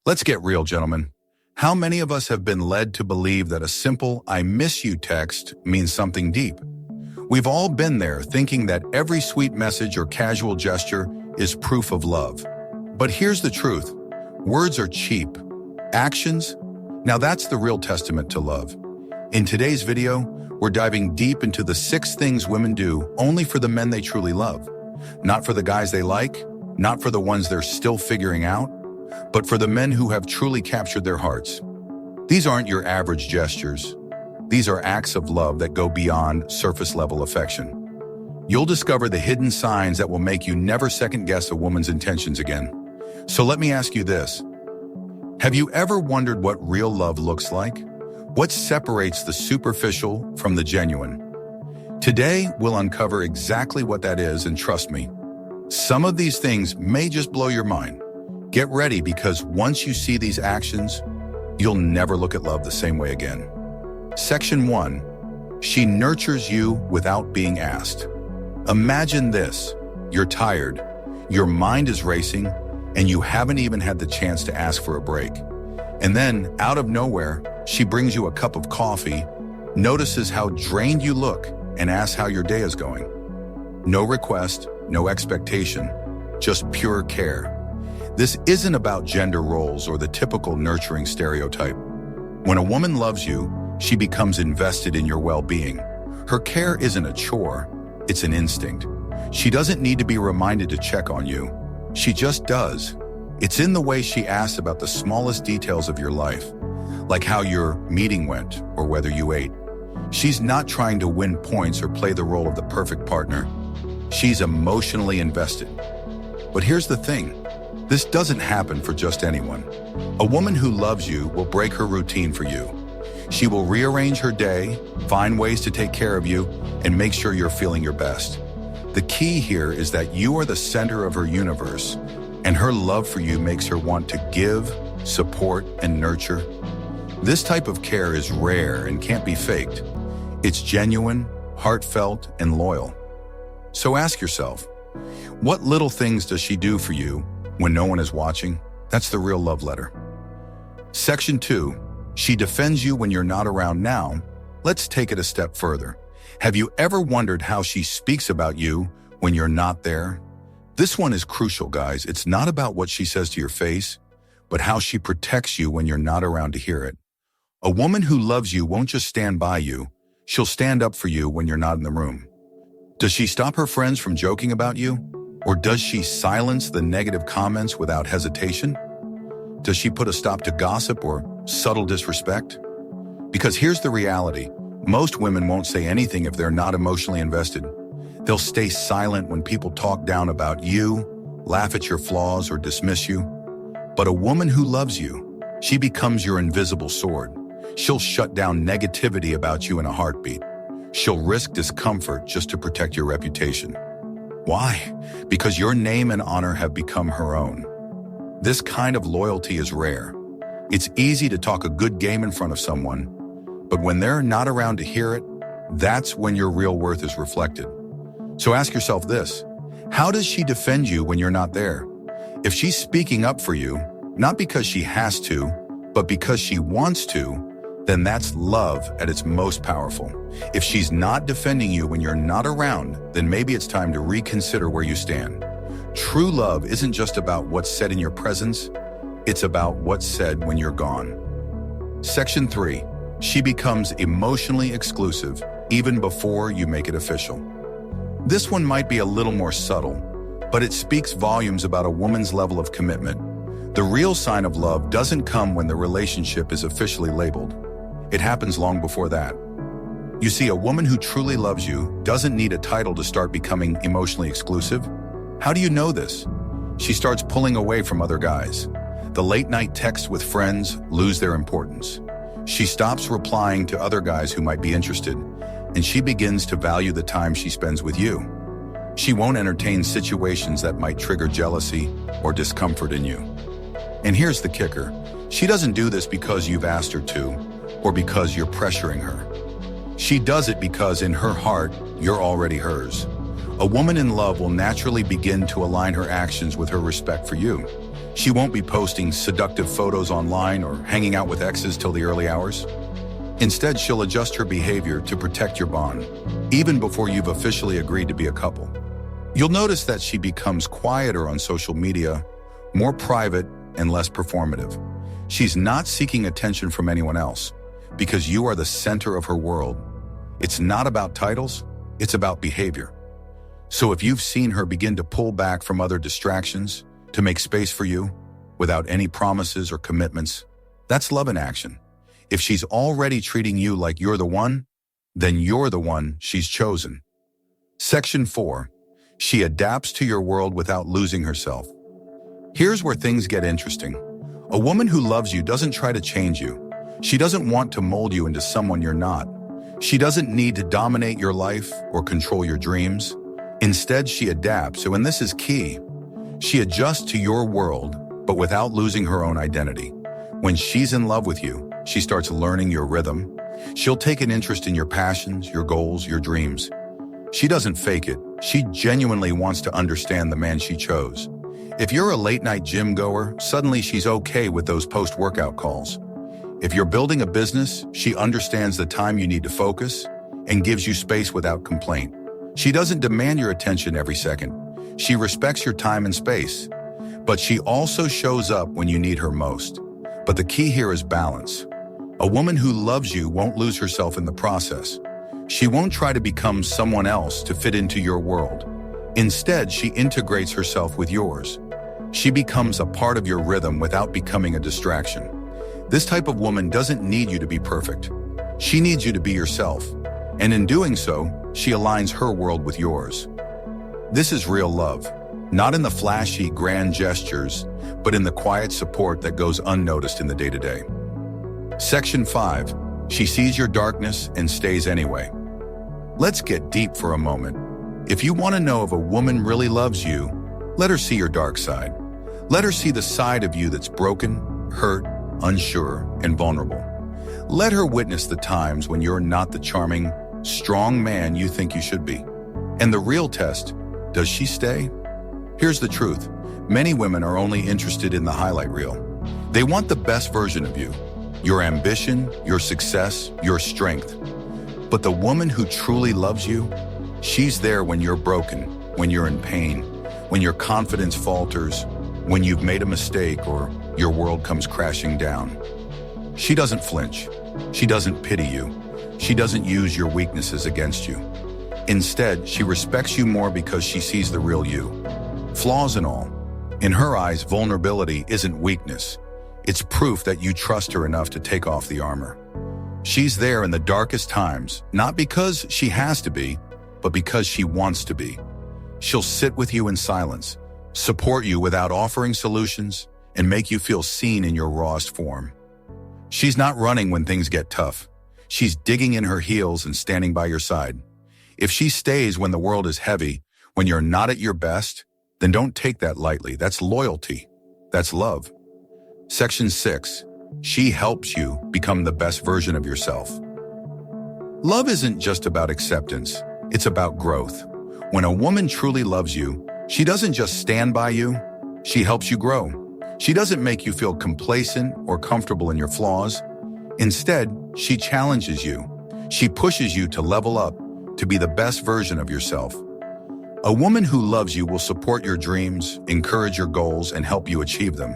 Let's get real, gentlemen. How many of us have been led to believe that a simple "I miss you" text means something deep? We've all been there, thinking that every sweet message or casual gesture is proof of love. But here's the truth. Words are cheap. Actions? Now that's the real testament to love. In today's video, we're diving deep into the 6 things women do only for the men they truly love. Not for the guys they like, not for the ones they're still figuring out, but for the men who have truly captured their hearts. These aren't your average gestures. These are acts of love that go beyond surface-level affection. You'll discover the hidden signs that will make you never second-guess a woman's intentions again. So let me ask you this. Have you ever wondered what real love looks like? What separates the superficial from the genuine? Today, we'll uncover exactly what that is, and trust me, some of these things may just blow your mind. Get ready, because once you see these actions, you'll never look at love the same way again. Section 1. She nurtures you without being asked. Imagine this. You're tired, your mind is racing, and you haven't even had the chance to ask for a break. And then, out of nowhere, she brings you a cup of coffee, notices how drained you look, and asks how your day is going. No request, no expectation, just pure care. This isn't about gender roles or the typical nurturing stereotype. When a woman loves you, she becomes invested in your well-being. Her care isn't a chore, it's an instinct. She doesn't need to be reminded to check on you. She just does. It's in the way she asks about the smallest details of your life, like how your meeting went or whether you ate. She's not trying to win points or play the role of the perfect partner. She's emotionally invested. But here's the thing. This doesn't happen for just anyone. A woman who loves you will break her routine for you. She will rearrange her day, find ways to take care of you, and make sure you're feeling your best. The key here is that you are the center of her universe, and her love for you makes her want to give, support, and nurture. This type of care is rare and can't be faked. It's genuine, heartfelt, and loyal. So ask yourself, what little things does she do for you when no one is watching? That's the real love letter. Section 2. She defends you when you're not around. Now, let's take it a step further. Have you ever wondered how she speaks about you when you're not there? This one is crucial, guys. It's not about what she says to your face, but how she protects you when you're not around to hear it. A woman who loves you won't just stand by you. She'll stand up for you when you're not in the room. Does she stop her friends from joking about you? Or does she silence the negative comments without hesitation? Does she put a stop to gossip or subtle disrespect? Because here's the reality. Most women won't say anything if they're not emotionally invested. They'll stay silent when people talk down about you, laugh at your flaws, or dismiss you. But a woman who loves you, she becomes your invisible sword. She'll shut down negativity about you in a heartbeat. She'll risk discomfort just to protect your reputation. Why? Because your name and honor have become her own. This kind of loyalty is rare. It's easy to talk a good game in front of someone, but when they're not around to hear it, that's when your real worth is reflected. So ask yourself this: how does she defend you when you're not there? If she's speaking up for you, not because she has to, but because she wants to, then that's love at its most powerful. If she's not defending you when you're not around, then maybe it's time to reconsider where you stand. True love isn't just about what's said in your presence, it's about what's said when you're gone. Section 3. She becomes emotionally exclusive even before you make it official. This one might be a little more subtle, but it speaks volumes about a woman's level of commitment. The real sign of love doesn't come when the relationship is officially labeled. It happens long before that. You see, a woman who truly loves you doesn't need a title to start becoming emotionally exclusive. How do you know this? She starts pulling away from other guys. The late-night texts with friends lose their importance. She stops replying to other guys who might be interested, and she begins to value the time she spends with you. She won't entertain situations that might trigger jealousy or discomfort in you. And here's the kicker. She doesn't do this because you've asked her to, or because you're pressuring her. She does it because in her heart, you're already hers. A woman in love will naturally begin to align her actions with her respect for you. She won't be posting seductive photos online or hanging out with exes till the early hours. Instead, she'll adjust her behavior to protect your bond, even before you've officially agreed to be a couple. You'll notice that she becomes quieter on social media, more private and less performative. She's not seeking attention from anyone else because you are the center of her world. It's not about titles, it's about behavior. So if you've seen her begin to pull back from other distractions to make space for you without any promises or commitments, that's love in action. If she's already treating you like you're the one, then you're the one she's chosen. Section 4. She adapts to your world without losing herself. Here's where things get interesting. A woman who loves you doesn't try to change you. She doesn't want to mold you into someone you're not. She doesn't need to dominate your life or control your dreams. Instead, she adapts, and this is key. She adjusts to your world, but without losing her own identity. When she's in love with you, she starts learning your rhythm. She'll take an interest in your passions, your goals, your dreams. She doesn't fake it. She genuinely wants to understand the man she chose. If you're a late-night gym goer, suddenly she's okay with those post-workout calls. If you're building a business, she understands the time you need to focus and gives you space without complaint. She doesn't demand your attention every second. She respects your time and space, but she also shows up when you need her most. But the key here is balance. A woman who loves you won't lose herself in the process. She won't try to become someone else to fit into your world. Instead, she integrates herself with yours. She becomes a part of your rhythm without becoming a distraction. This type of woman doesn't need you to be perfect. She needs you to be yourself. And in doing so, she aligns her world with yours. This is real love, not in the flashy, grand gestures, but in the quiet support that goes unnoticed in the day-to-day. Section 5. She sees your darkness and stays anyway. Let's get deep for a moment. If you want to know if a woman really loves you, let her see your dark side. Let her see the side of you that's broken, hurt, unsure, and vulnerable. Let her witness the times when you're not the charming, strong man you think you should be. And the real test, does she stay? Here's the truth. Many women are only interested in the highlight reel. They want the best version of you, your ambition, your success, your strength. But the woman who truly loves you, she's there when you're broken, when you're in pain, when your confidence falters, when you've made a mistake or your world comes crashing down. She doesn't flinch. She doesn't pity you. She doesn't use your weaknesses against you. Instead, she respects you more because she sees the real you, flaws and all. In her eyes, vulnerability isn't weakness. It's proof that you trust her enough to take off the armor. She's there in the darkest times, not because she has to be, but because she wants to be. She'll sit with you in silence, support you without offering solutions, and make you feel seen in your rawest form. She's not running when things get tough. She's digging in her heels and standing by your side. If she stays when the world is heavy, when you're not at your best, then don't take that lightly. That's loyalty. That's love. Section 6. She helps you become the best version of yourself. Love isn't just about acceptance. It's about growth. When a woman truly loves you, she doesn't just stand by you. She helps you grow. She doesn't make you feel complacent or comfortable in your flaws. Instead, she challenges you. She pushes you to level up, to be the best version of yourself. A woman who loves you will support your dreams, encourage your goals, and help you achieve them.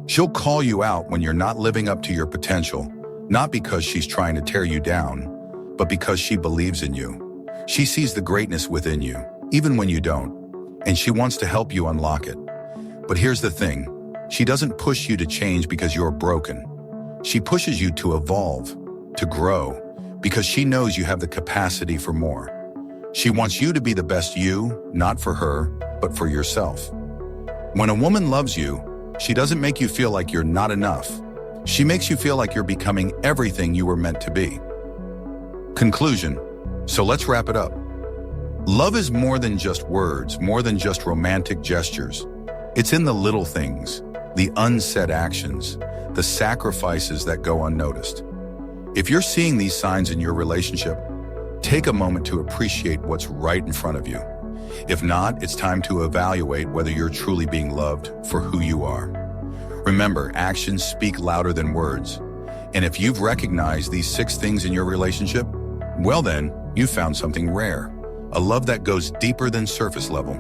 She'll call you out when you're not living up to your potential, not because she's trying to tear you down, but because she believes in you. She sees the greatness within you, even when you don't, and she wants to help you unlock it. But here's the thing. She doesn't push you to change because you're broken. She pushes you to evolve, to grow, because she knows you have the capacity for more. She wants you to be the best you, not for her, but for yourself. When a woman loves you, she doesn't make you feel like you're not enough. She makes you feel like you're becoming everything you were meant to be. Conclusion. So let's wrap it up. Love is more than just words, more than just romantic gestures. It's in the little things, the unsaid actions, the sacrifices that go unnoticed. If you're seeing these signs in your relationship, take a moment to appreciate what's right in front of you. If not, it's time to evaluate whether you're truly being loved for who you are. Remember, actions speak louder than words. And if you've recognized these 6 things in your relationship, well then, you've found something rare. A love that goes deeper than surface level.